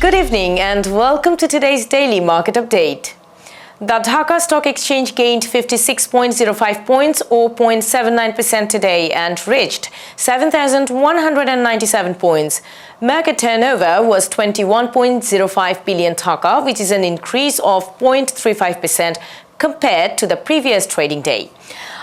Good evening and welcome to today's daily market update. The Dhaka Stock Exchange gained 56.05 points or 0.79% today and reached 7,197 points. Market turnover was 21.05 billion taka, which is an increase of 0.35% compared to the previous trading day.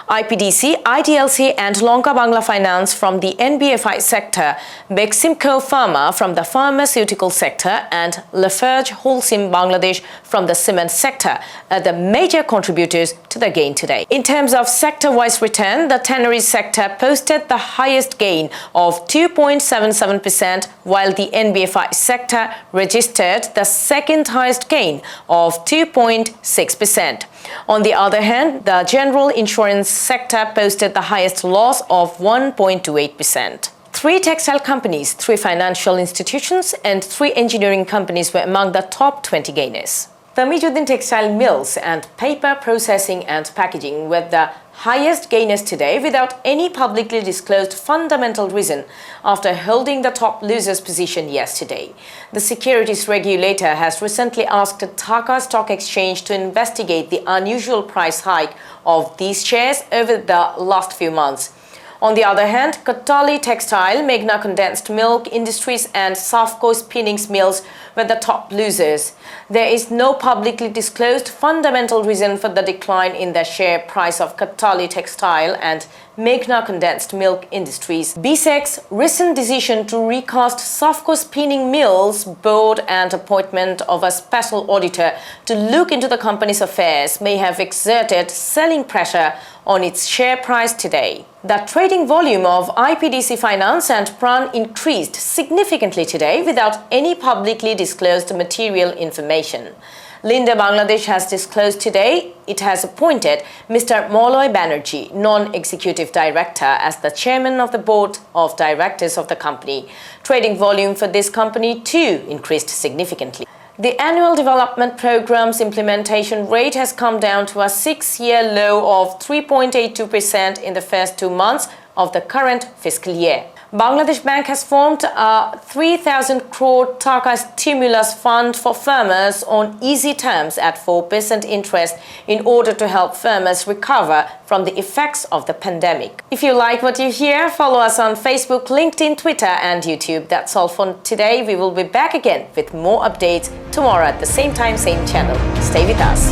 IPDC, IDLC and Lanka Bangla Finance from the NBFI sector, Beximco Pharma from the pharmaceutical sector and Lafarge Holcim Bangladesh from the cement sector are the major contributors to the gain today. In terms of sector-wise return, the tanneries sector posted the highest gain of 2.77%, while the NBFI sector registered the second highest gain of 2.6%. On the other hand, the general insurance sector posted the highest loss of 1.28%. 3 textile companies, 3 financial institutions and 3 engineering companies were among the top 20 gainers. Tamijuddin Textile Mills and Paper Processing and Packaging were the highest gainers today without any publicly disclosed fundamental reason after holding the top losers position yesterday. The securities regulator has recently asked the Dhaka Stock Exchange to investigate the unusual price hike of these shares over the last few months. On the other hand, Kattali Textile, Meghna Condensed Milk Industries and Safco Spinning Mills were the top losers. There is no publicly disclosed fundamental reason for the decline in the share price of Kattali Textile and Meghna Condensed Milk Industries. BSEC's recent decision to recast Safco Spinning Mills board and appointment of a special auditor to look into the company's affairs may have exerted selling pressure on its share price today. The trading volume of IPDC Finance and Pran increased significantly today without any publicly disclosed material information. Linde Bangladesh has disclosed today it has appointed Mr. Moloy Banerjee, non-executive director, as the chairman of the board of directors of the company. Trading volume for this company too increased significantly. The annual development program's implementation rate has come down to a 6-year low of 3.82% in the first 2 months of the current fiscal year. Bangladesh Bank has formed a 3,000 crore taka stimulus fund for farmers on easy terms at 4% interest in order to help farmers recover from the effects of the pandemic. If you like what you hear, follow us on Facebook, LinkedIn, Twitter and YouTube. That's all for today. We will be back again with more updates tomorrow at the same time, same channel. Stay with us.